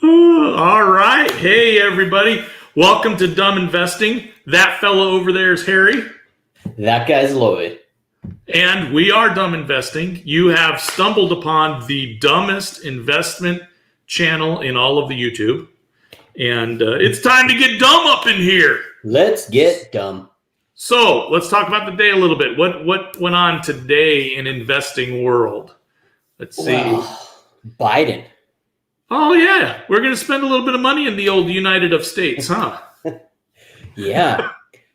All right. Hey, everybody. Welcome to Dumb Investing. That fellow over there is Harry. That guy's Lloyd. And we are Dumb Investing. You have stumbled upon the dumbest investment channel in all of the YouTube. And it's time to get dumb up in here. Let's get dumb. So let's talk about the day a little bit. What went on today in investing world? Let's see. Well, Biden. Oh, yeah. We're going to spend a little bit of money in the old United of States, huh? Yeah.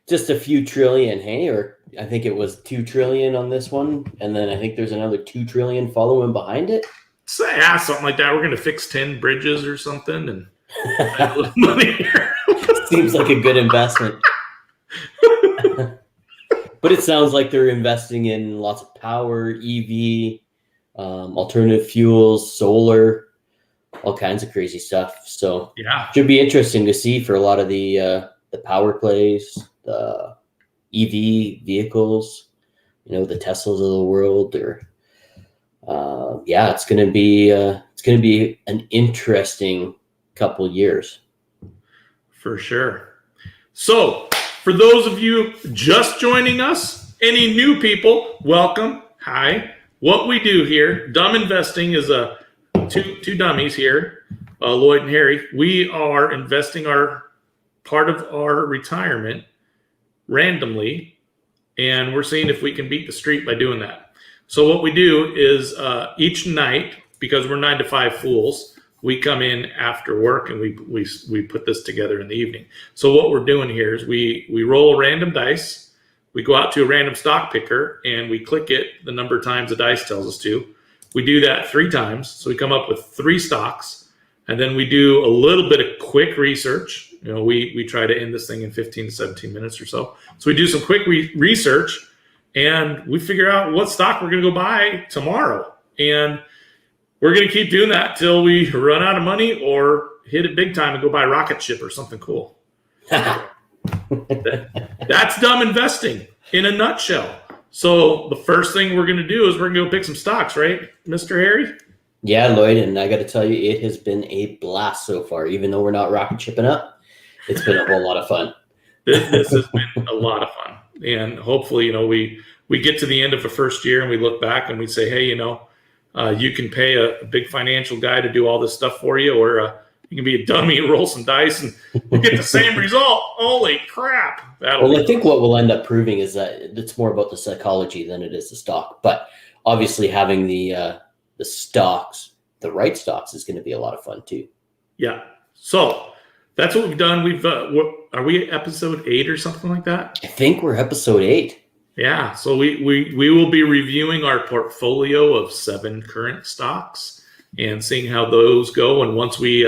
Just a few trillion, hey? Or I think it was 2 trillion on this one. And then I think there's another 2 trillion following behind it. So, yeah, something like that. We're going to fix 10 bridges or something and spend a little money here. Seems like a good investment. But it sounds like they're investing in lots of power, EV, alternative fuels, solar, all kinds of crazy stuff. So Yeah. should be interesting to see for a lot of the power plays, the EV vehicles, the Teslas of the world. Or it's going to be an interesting couple years For sure. So, for those of you just joining us, any new people, welcome. Hi. What we do here, Dumb Investing, is two dummies here, Lloyd and Harry. We are investing part of our retirement randomly, and we're seeing if we can beat the street by doing that. So what we do is each night, because we're 9 to 5 fools, we come in after work and we put this together in the evening. So what we're doing here is we roll a random dice. We go out to a random stock picker and we click it the number of times the dice tells us to. We do that 3 times. So we come up with 3 stocks, and then we do a little bit of quick research. We try to end this thing in 15 to 17 minutes or so. So we do some quick research and we figure out what stock we're going to go buy tomorrow. And we're going to keep doing that till we run out of money or hit it big time and go buy a rocket ship or something cool. That's dumb investing in a nutshell. So the first thing we're going to do is we're going to go pick some stocks, right, Mr. Harry? Yeah, Lloyd, and I got to tell you, it has been a blast so far. Even though we're not rocket shipping up, it's been a whole lot of fun. This has been a lot of fun. And hopefully, we get to the end of the first year and we look back and we say, hey, you can pay a big financial guy to do all this stuff for you, or you can be a dummy and roll some dice and you get the same result. Holy crap. I think what we'll end up proving is that it's more about the psychology than it is the stock. But obviously having the stocks, the right stocks, is going to be a lot of fun too. Yeah. So that's what we've done. Are we episode 8 or something like that? I think we're episode 8. Yeah, so we will be reviewing our portfolio of 7 current stocks and seeing how those go. And once we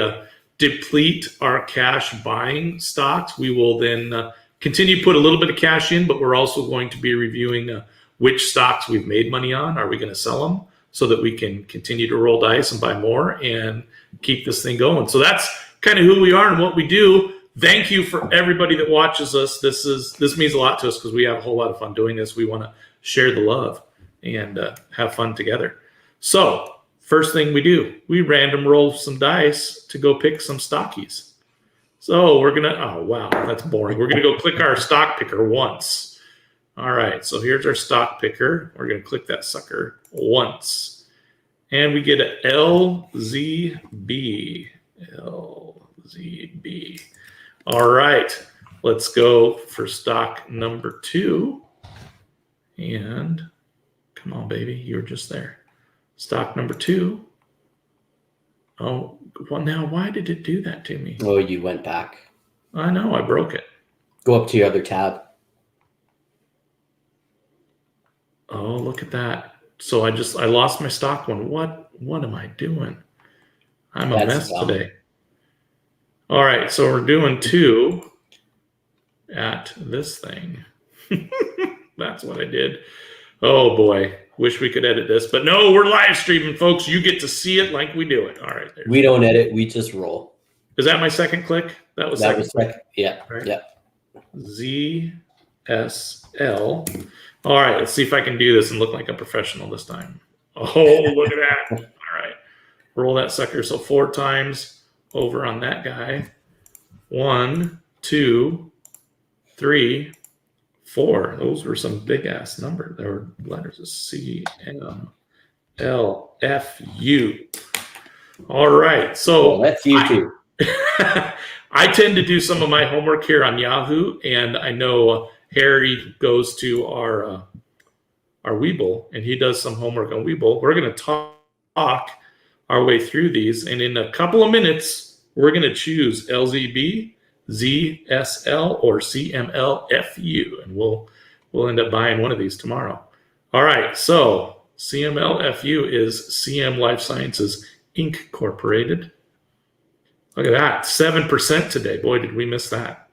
deplete our cash buying stocks, we will then continue to put a little bit of cash in, but we're also going to be reviewing which stocks we've made money on. Are we going to sell them so that we can continue to roll dice and buy more and keep this thing going? So that's kind of who we are and what we do. Thank you for everybody that watches us. This means a lot to us because we have a whole lot of fun doing this. We want to share the love and have fun together. So first thing we do, we random roll some dice to go pick some stockies. So we're going to, oh, wow, that's boring. We're going to go click our stock picker once. All right, so here's our stock picker. We're going to click that sucker once. And we get an LZB. LZB. All right, let's go for stock number 2. And come on, baby, you were just there. Stock number 2. Oh, well, now why did it do that to me? Oh, you went back. I know, I broke it. Go up to your other tab. Oh, look at that. So I lost my stock one. What am I doing? I'm a mess today. All right, so we're doing 2 at this thing. That's what I did. Oh, boy. Wish we could edit this. But no, we're live streaming, folks. You get to see it like we do it. All right. We don't edit. We just roll. Is that my second click? That was second. Yeah. Right? Yeah. ZSL. All right. Let's see if I can do this and look like a professional this time. Oh, look at that. All right. Roll that sucker. So 4 times. over on that guy. 1, 2, 3, 4. Those were some big ass numbers. There were letters C, M, L, F, U. All right. So that's you too. I tend to do some of my homework here on Yahoo, and I know Harry goes to our Webull, and he does some homework on Webull. We're going to talk our way through these, and in a couple of minutes, we're going to choose LZB, ZSL, or CMLFU, and we'll end up buying one of these tomorrow. All right, so CMLFU is CM Life Sciences Inc. Incorporated. Look at that, 7% today. Boy, did we miss that.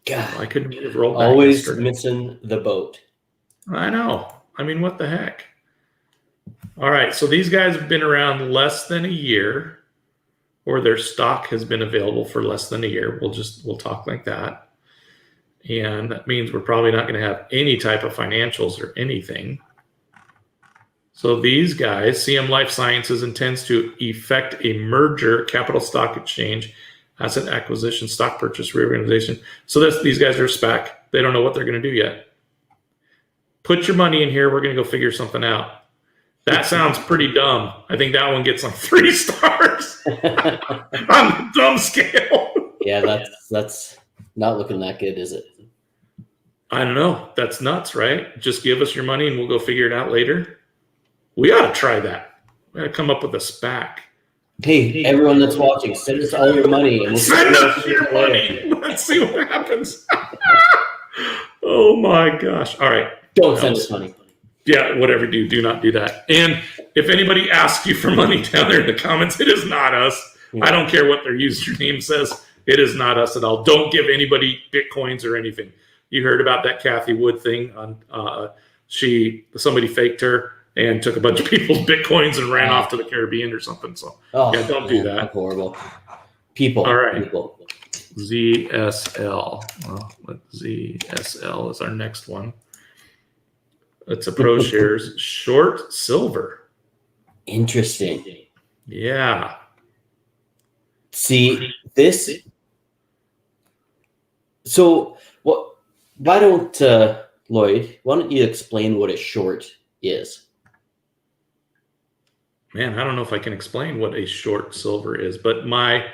God, I couldn't have rolled back always yesterday. missing the boat. I know. I mean, what the heck? All right, so these guys have been around less than a year, or their stock has been available for less than a year. We'll talk like that. And that means we're probably not going to have any type of financials or anything. So these guys, CM Life Sciences intends to effect a merger, capital stock exchange, asset acquisition, stock purchase, reorganization. So these guys are SPAC. They don't know what they're going to do yet. Put your money in here. We're going to go figure something out. That sounds pretty dumb. I think that one gets like 3 stars on the dumb scale. Yeah, that's not looking that good, is it? I don't know. That's nuts, right? Just give us your money and we'll go figure it out later. We ought to try that. We ought to come up with a SPAC. Hey, everyone that's watching, send us all your money. And we'll send us your money. Let's see what happens. Oh my gosh. All right. Don't send us money. Yeah, whatever you do not do that. And if anybody asks you for money down there in the comments, it is not us. I don't care what their username says. It is not us at all. Don't give anybody Bitcoins or anything. You heard about that Kathy Wood thing on somebody faked her and took a bunch of people's Bitcoins and ran off to the Caribbean or something. So yeah, don't do that. That's horrible. People. All right. People. ZSL. Well, ZSL is our next one. It's a pro shares short silver. Interesting. Yeah. See, this. So what? Why don't Lloyd? Why don't you explain what a short is? Man, I don't know if I can explain what a short silver is, but my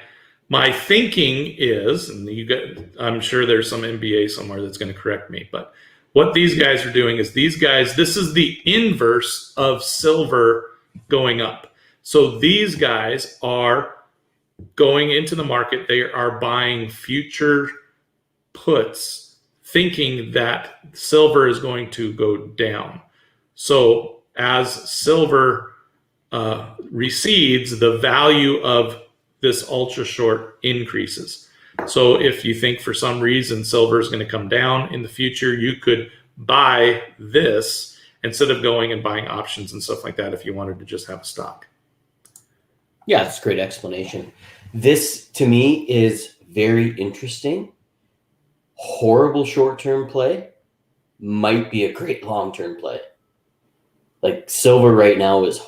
thinking is, and I'm sure there's some MBA somewhere that's going to correct me, but what these guys are doing is this is the inverse of silver going up. So these guys are going into the market. They are buying future puts, thinking that silver is going to go down. So as silver recedes, the value of this ultra short increases. So if you think for some reason silver is going to come down in the future, you could buy this instead of going and buying options and stuff like that if you wanted to just have a stock. Yeah, that's a great explanation. This, to me, is very interesting. Horrible short-term play, might be a great long-term play. Like silver right now is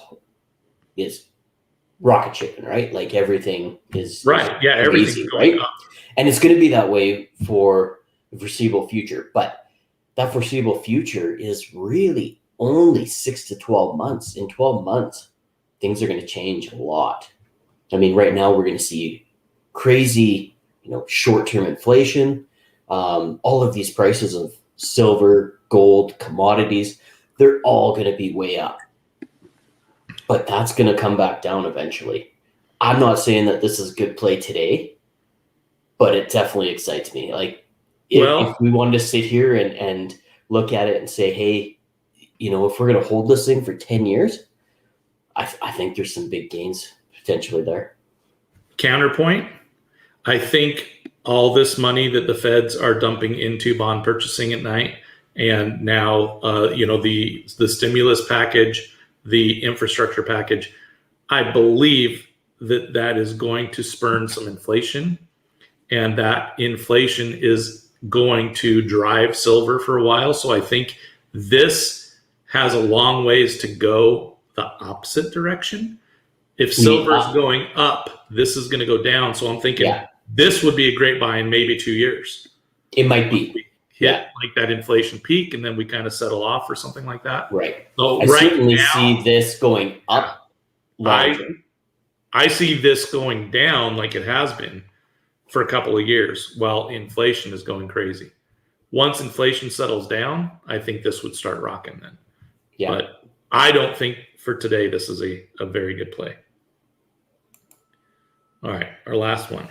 rocket shipping, right? Like everything is right. Yeah, everything's going up. And it's going to be that way for the foreseeable future. But that foreseeable future is really only 6 to 12 months. In 12 months, things are going to change a lot. I mean, right now we're going to see crazy, short-term inflation. All of these prices of silver, gold, commodities, they're all going to be way up. But that's going to come back down eventually. I'm not saying that this is a good play today, but it definitely excites me. Like, if we wanted to sit here and look at it and say, hey, if we're going to hold this thing for 10 years, I think there's some big gains potentially there. Counterpoint, I think all this money that the feds are dumping into bond purchasing at night, and now, the stimulus package, the infrastructure package, I believe that is going to spurn some inflation, and that inflation is going to drive silver for a while. So I think this has a long ways to go the opposite direction. If silver's going up, this is going to go down. So I'm thinking this would be a great buy in maybe 2 years. It might be. Hit like that inflation peak, and then we kind of settle off or something like that. Right. So I certainly see this going up. I see this going down like it has been for a couple of years while inflation is going crazy. Once inflation settles down, I think this would start rocking then. Yeah. But I don't think for today this is a very good play. All right, our last one.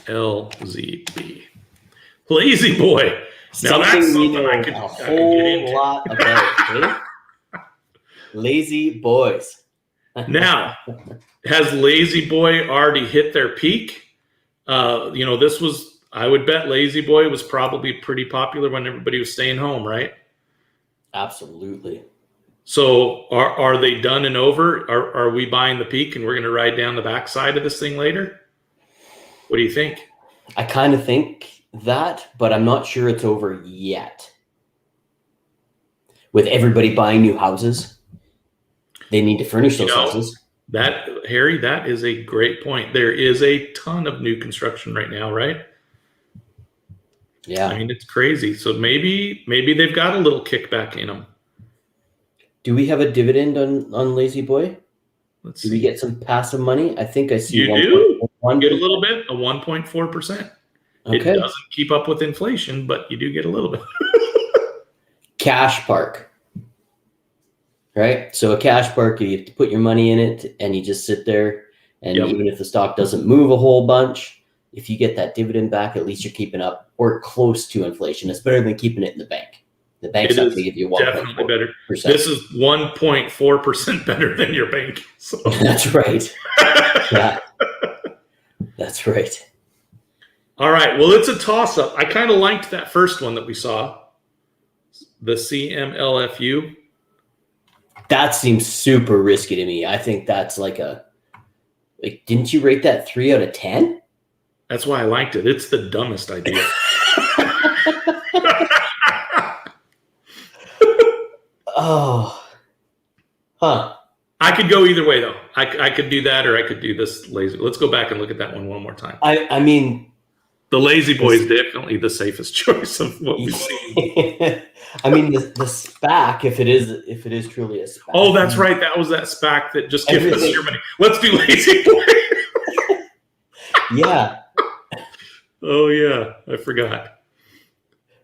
LZB. Lazy Boy. Now that's something I could get into. Lot about. Lazy Boys. Now, has Lazy Boy already hit their peak? This was, I would bet Lazy Boy was probably pretty popular when everybody was staying home, right? Absolutely. So are they done and over? Are we buying the peak and we're going to ride down the backside of this thing later? What do you think? I kind of think that, but I'm not sure it's over yet. With everybody buying new houses, they need to furnish those houses. Harry, that is a great point. There is a ton of new construction right now, right? Yeah. I mean, it's crazy. So maybe they've got a little kickback in them. Do we have a dividend on Lazy Boy? Let's see. Do we get some passive money? I think I see. You do. You get a little bit, a 1.4%. Okay. It doesn't keep up with inflation, but you do get a little bit. Cash park. Right? So a cash park, you have to put your money in it and you just sit there. And even if the stock doesn't move a whole bunch, if you get that dividend back, at least you're keeping up or close to inflation. It's better than keeping it in the bank. The bank's not going to give you 1.4%. Definitely better. This is 1.4% better than your bank. So. That's right. Yeah. That's right. All right. Well, it's a toss-up. I kind of liked that first one that we saw, the CMLFU. That seems super risky to me. I think that's didn't you rate that 3 out of 10? That's why I liked it. It's the dumbest idea. Oh. Huh. I could go either way, though. I could do that or I could do this lazy. Let's go back and look at that one more time. I mean, the Lazy Boy is definitely the safest choice of what we've seen. I mean, the SPAC, if it is truly a SPAC. Oh, that's right. That was that SPAC that just gave us your money. Let's do Lazy Boy. Yeah. Oh, yeah. I forgot.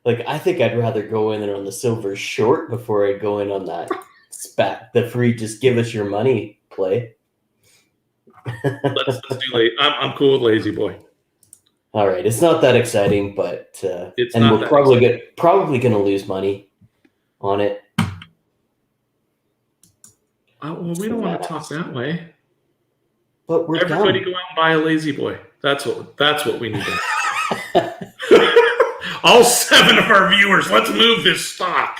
I think I'd rather go in there on the silver short before I go in on that SPAC, the free just give us your money play. Let's do Lazy. I'm cool with Lazy Boy. All right, it's not that exciting, but we're probably going to lose money on it. Well, we don't want to talk that way. But everybody go out and buy a Lazy Boy. That's what we need. All 7 of our viewers, let's move this stock.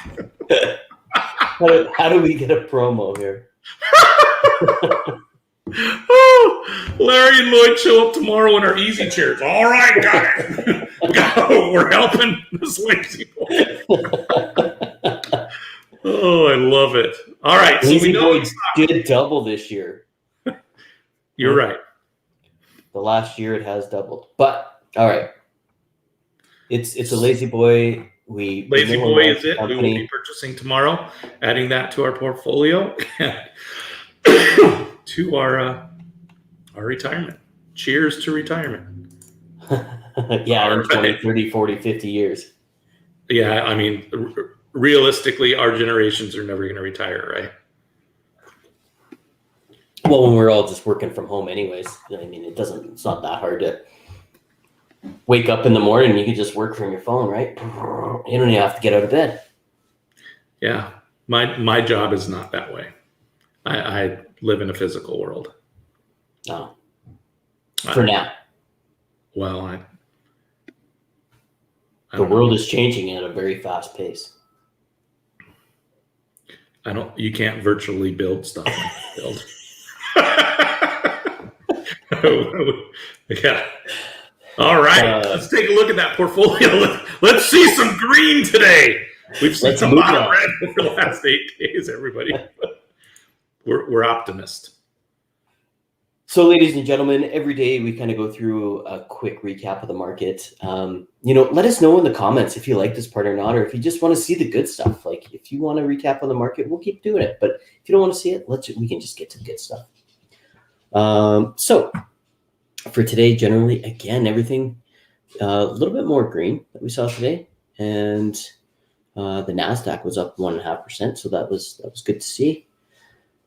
How do we get a promo here? Oh, Larry and Lloyd show up tomorrow in our easy chairs. All right, got it. We're helping this Lazy Boy. Oh, I love it. All right, Lazy Boy did double this year. You're right. The last year it has doubled, but all right. It's a Lazy Boy. Lazy Boy is it. We will be purchasing tomorrow, adding that to our portfolio. To our retirement. Cheers to retirement. Yeah, in 20, 30, 40, 50 years. Yeah, I mean, realistically, our generations are never going to retire, right? Well, when we're all just working from home anyways, I mean, it's not that hard to wake up in the morning and you can just work from your phone, right? You don't even have to get out of bed. Yeah, my job is not that way. I live in a physical world. No. For now. Well, the world is changing at a very fast pace. You can't virtually build stuff. Yeah. All right. Let's take a look at that portfolio. Let's see some green today. We've seen some red over the last 8 days, everybody. We're optimists. So, ladies and gentlemen, every day we kind of go through a quick recap of the market. Let us know in the comments if you like this part or not, or if you just want to see the good stuff. Like, if you want to recap on the market, we'll keep doing it. But if you don't want to see it, we can just get to the good stuff. So, for today, generally, again, everything a little bit more green that we saw today, and the Nasdaq was up 1.5%, so that was good to see.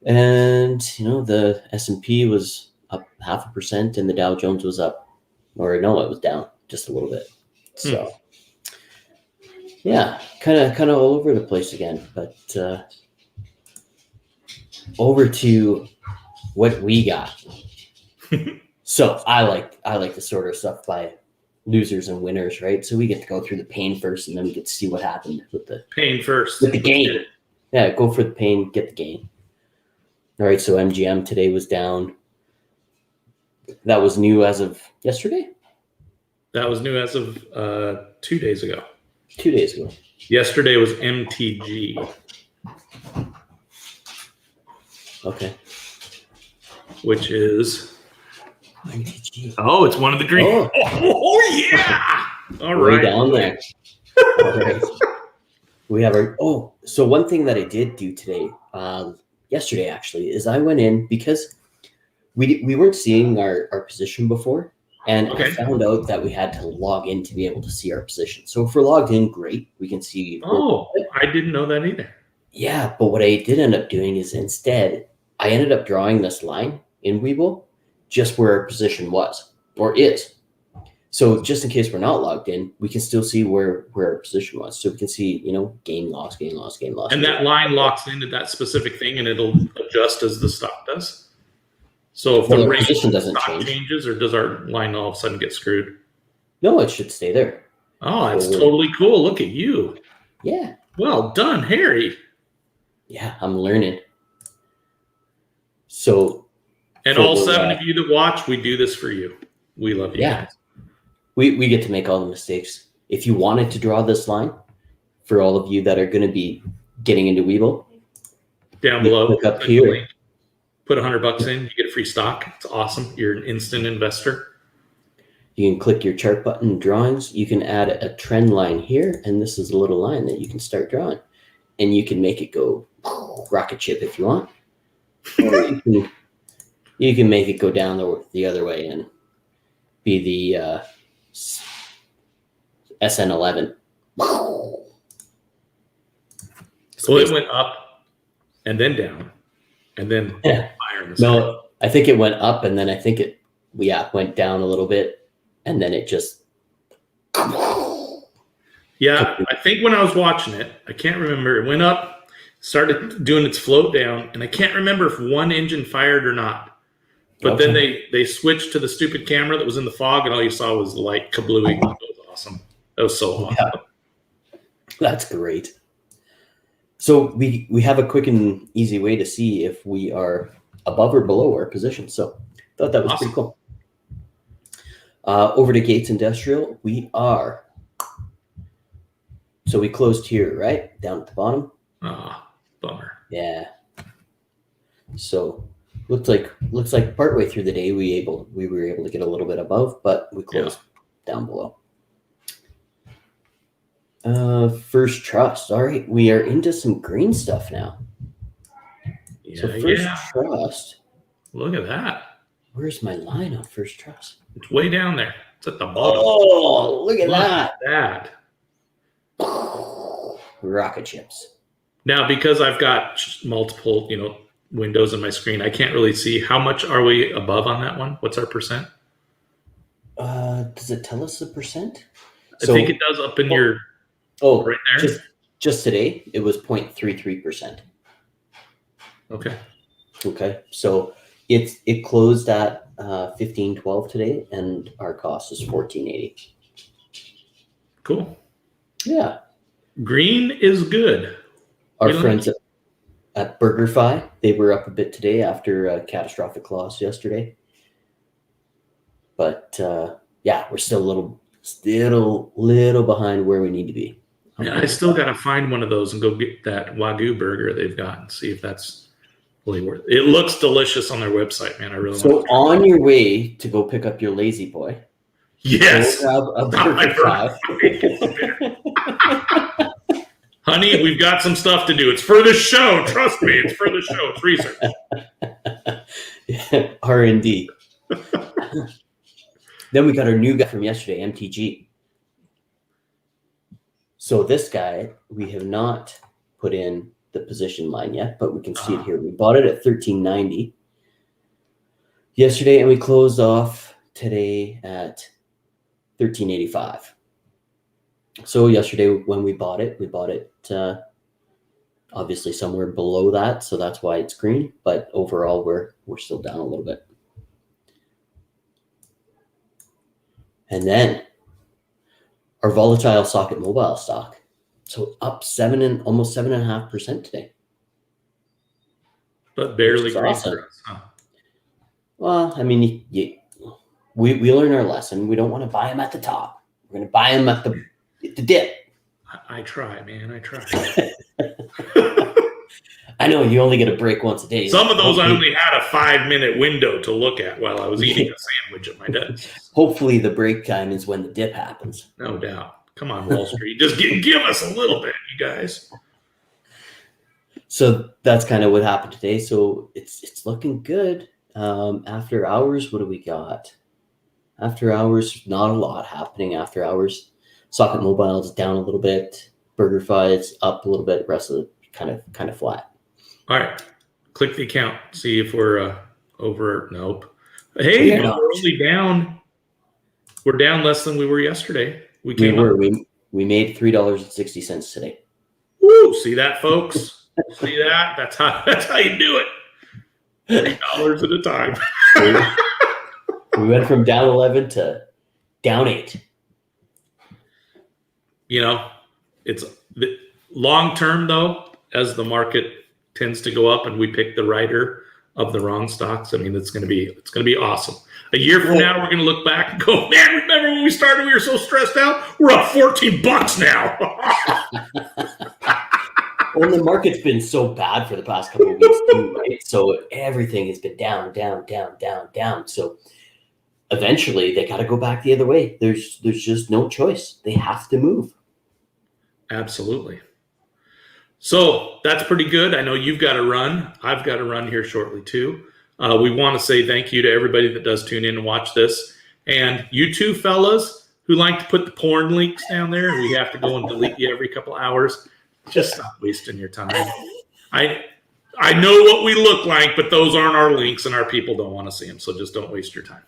And the S&P was up 0.5%, and the Dow Jones was up, or no, it was down just a little bit. So, yeah, kind of all over the place again. But over to what we got. So I like to sort our stuff by losers and winners, right? So we get to go through the pain first, and then we get to see what happened with the pain first. With the gain. Yeah, go for the pain, get the gain. All right, so MGM today was down. That was new as of yesterday? That was new as of 2 days ago. 2 days ago. Yesterday was MTG. Okay. Which is... MTG. Oh, it's one of the green. Oh yeah! All right. Way down there. All right. We have so one thing that I did do today, yesterday actually, is I went in because we weren't seeing our position before, and I found out that we had to log in to be able to see our position. So if we're logged in, great, we can see. Oh, I didn't know that either. Yeah, but what I did end up doing is instead I ended up drawing this line in Webull just where our position was or is. So just in case we're not logged in, we can still see where our position was. So we can see, gain, loss, gain, loss, gain, loss. And that line locks into that specific thing, and it'll adjust as the stock does. So if the rate position doesn't changes, or does our line all of a sudden get screwed? No, it should stay there. Oh, that's totally cool. Look at you. Yeah. Well done, Harry. Yeah, I'm learning. So. And all 7 of you that watch, we do this for you. We love you guys. We get to make all the mistakes. If you wanted to draw this line, for all of you that are going to be getting into Webull, down below, click up here. Put $100 in, you get a free stock. It's awesome. You're an instant investor. You can click your chart button, drawings. You can add a trend line here, and this is a little line that you can start drawing. And you can make it go rocket ship if you want. Or you can make it go down the other way and be the SN11. So it went up and then down and then higher in the sky. No, I think it went up, and then I think it went down a little bit, and then it just. Yeah, I think when I was watching it, I can't remember. It went up, started doing its float down, and I can't remember if one engine fired or not. But then they switched to the stupid camera that was in the fog, and all you saw was light kablooey. That was awesome. That was so awesome. Yeah. That's great. So we have a quick and easy way to see if we are above or below our position. So I thought that was pretty cool. Over to Gates Industrial, we are. So we closed here, right? Down at the bottom. Bummer. Yeah. So looks like partway through the day we were able to get a little bit above, but we closed down below. First Trust. All right, we are into some green stuff now. So First Trust. Look at that. Where's my line on First Trust? It's way down there. It's at the bottom. Oh, look at that. Rocket ships. Now, because I've got multiple, windows in my screen, I can't really see how much are we above on that one. What's our percent? Does it tell us the percent? I think it does up in your. Oh, right there. Just today, it was 0.33%. Okay. So it closed at $15.12 today, and our cost is $14.80. Cool. Yeah. Green is good. Our friends at BurgerFi, they were up a bit today after a catastrophic loss yesterday. But we're still a little behind where we need to be. Yeah, I still got to find one of those and go get that Wagyu burger they've got and see if that's Totally worth it. It looks delicious on their website, man. I really So want to. on your way to go pick up your Lazy Boy, Yes. go grab a Stop my burger pie. Honey, we've got some stuff to do. It's for the show. Trust me, it's for the show. It's research. R&D. Then we got our new guy from yesterday, MTG. So this guy, we have not put in the position line yet, but we can see it here. We bought it at $13.90 yesterday, and we closed off today at $13.85. So yesterday when we bought it obviously somewhere below that, so that's why it's green. But overall, we're still down a little bit. And then our volatile socket mobile stock, so up almost 7.5% today. But barely green awesome. for us, huh? Well, I mean, we learn our lesson. We don't want to buy them at the top. We're going to buy them at the dip. I try, man. I try. I know you only get a break once a day. Some of those I only had a 5-minute window to look at while I was eating a sandwich at my desk. Hopefully the break time is when the dip happens. No doubt. Come on, Wall Street. Just give us a little bit, you guys. So that's kind of what happened today. So it's looking good. After hours, what do we got? After hours, not a lot happening after hours. Socket Mobile is down a little bit. BurgerFi is up a little bit. Rest of it kind of flat. All right. Click the account. See if we're over. Nope. Hey, we're only down. We're down less than we were yesterday. We made $3.60 today. Woo! See that, folks? See that? That's how you do it. $3 at a time. We went from down 11 to down 8. You know, it's long term though, as the market tends to go up and we pick the righter of the wrong stocks. I mean, it's going to be awesome. A year from now, we're going to look back and go, man, remember when we started, we were so stressed out? We're up $14 now. Well, the market's been so bad for the past couple of weeks too, right? So everything has been down. So eventually they got to go back the other way. There's just no choice. They have to move. Absolutely. So that's pretty good. I know you've got to run. I've got to run here shortly too. We want to say thank you to everybody that does tune in and watch this. And you two fellas who like to put the porn links down there and we have to go and delete you every couple hours, just stop wasting your time. I know what we look like, but those aren't our links and our people don't want to see them. So just don't waste your time.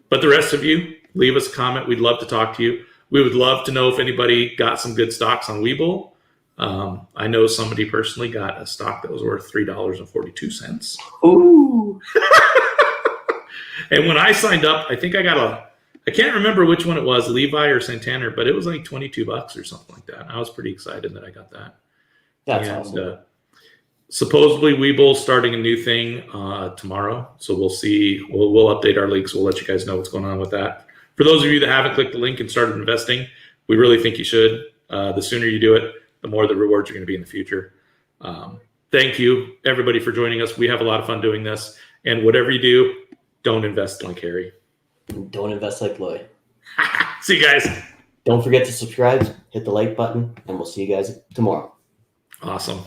But the rest of you, leave us a comment. We'd love to talk to you. We would love to know if anybody got some good stocks on Webull. I know somebody personally got a stock that was worth $3.42. Ooh. And when I signed up, I think I can't remember which one it was, Levi or Santander, but it was like $22 or something like that. And I was pretty excited that I got that. That's awesome. Supposedly Webull's starting a new thing tomorrow. So we'll see. We'll update our links. We'll let you guys know what's going on with that. For those of you that haven't clicked the link and started investing, we really think you should. The sooner you do it, the more the rewards are going to be in the future. Thank you, everybody, for joining us. We have a lot of fun doing this. And whatever you do, don't invest like Harry. Don't invest like Lloyd. See you guys. Don't forget to subscribe, hit the like button, and we'll see you guys tomorrow. Awesome.